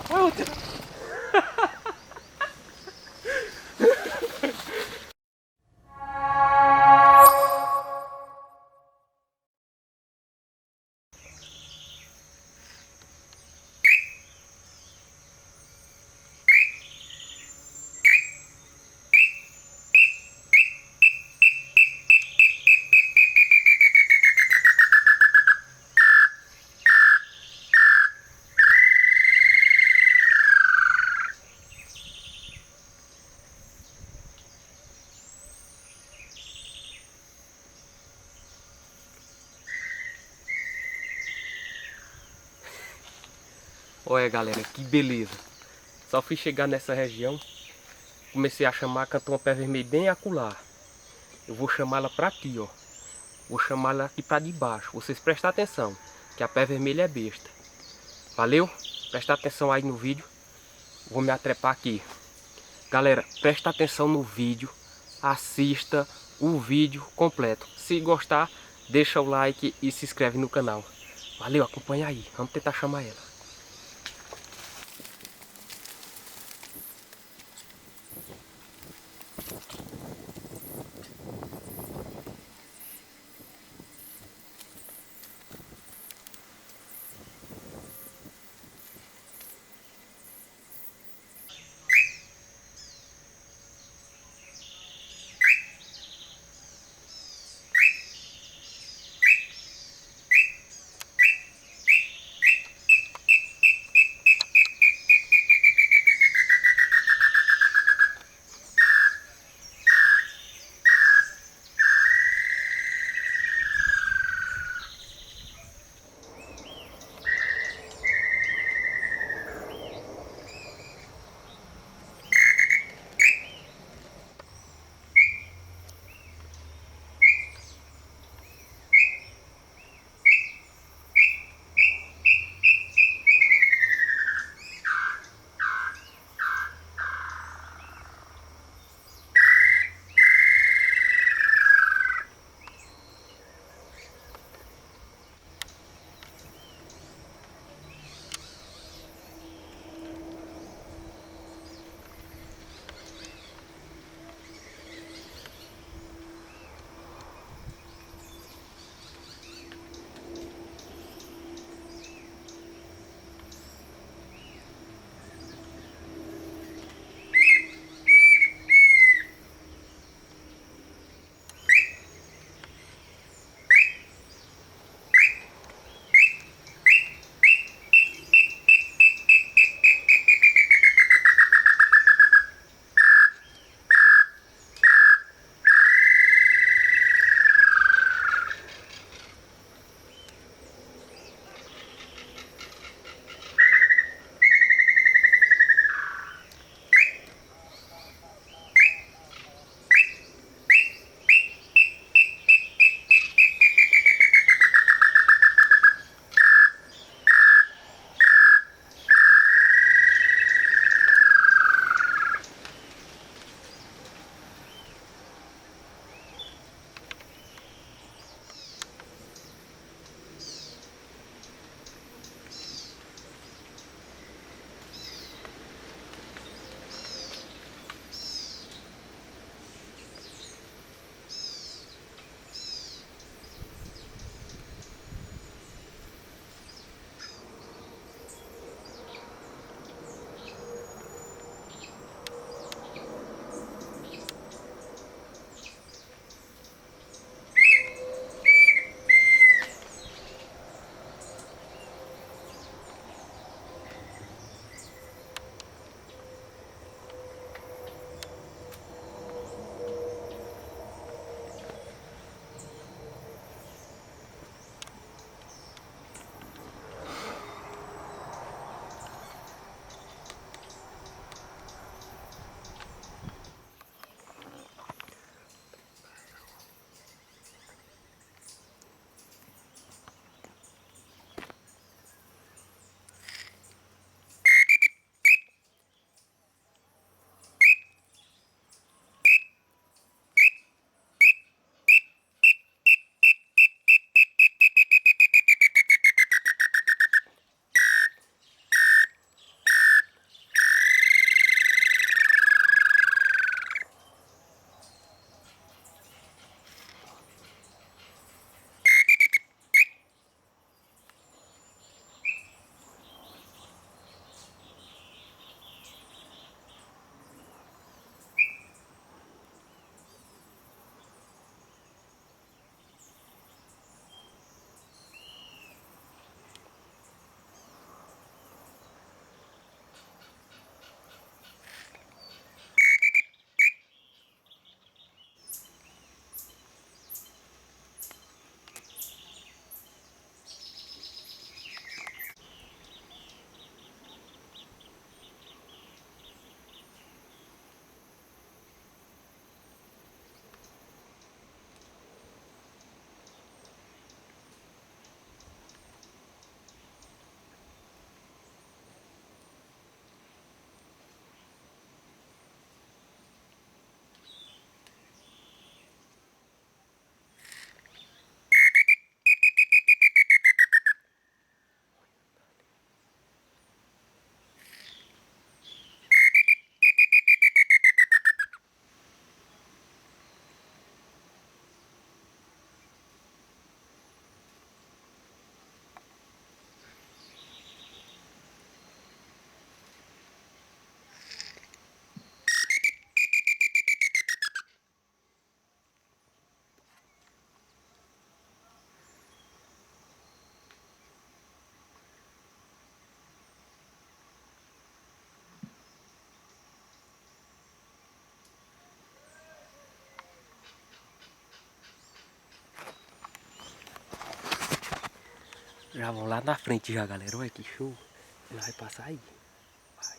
outra. Olha, galera, que beleza. Só fui chegar nessa região, comecei a chamar, cantou uma pé vermelho bem acolá. Eu vou chamá-la pra aqui, ó. Vou chamá-la aqui pra debaixo. Vocês prestem atenção, que a pé vermelha é besta. Valeu? Presta atenção aí no vídeo. Vou me atrepar aqui. Galera, presta atenção no vídeo. Assista o vídeo completo. Se gostar, deixa o like e se inscreve no canal. Valeu, acompanha aí. Vamos tentar chamar ela. Já vão lá na frente já, galera. Olha que show. Ela vai passar aí. Vai.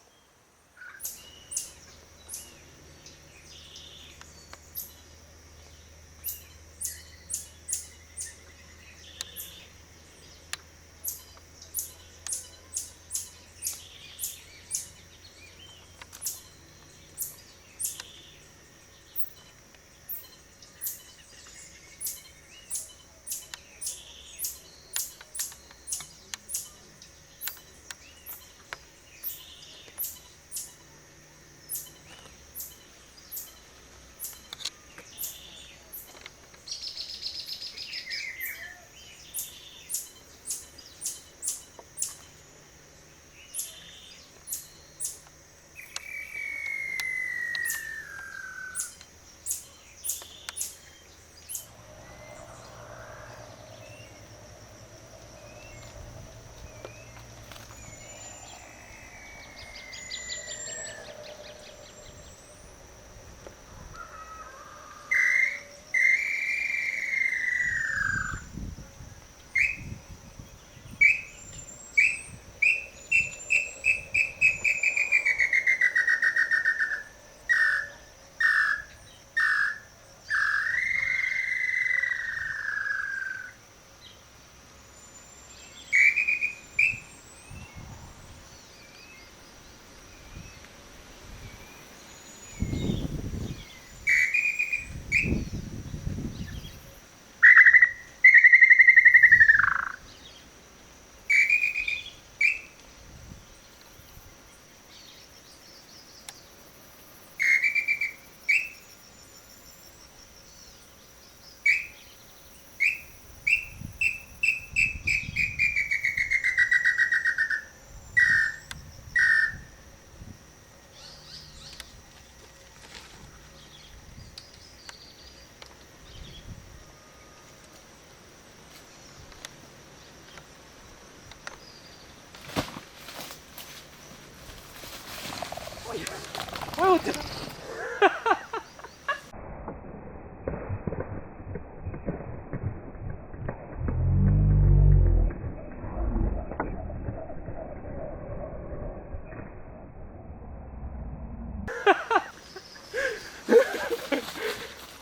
Olha outra.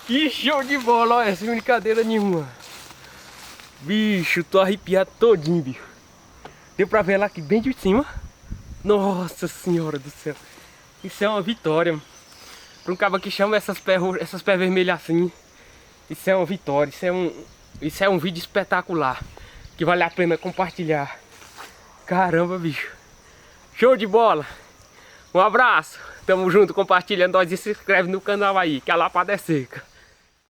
Que show de bola, olha, sem brincadeira nenhuma. Bicho, tô arrepiado todinho, bicho. Deu pra ver ela aqui bem de cima. Nossa senhora do céu. Isso é uma vitória. Pra um cabo que chama essas pés vermelhas assim. Isso é uma vitória. Isso é um vídeo espetacular. Que vale a pena compartilhar. Caramba, bicho. Show de bola. Um abraço. Tamo junto, compartilha nós e se inscreve no canal aí, que a lapada é seca.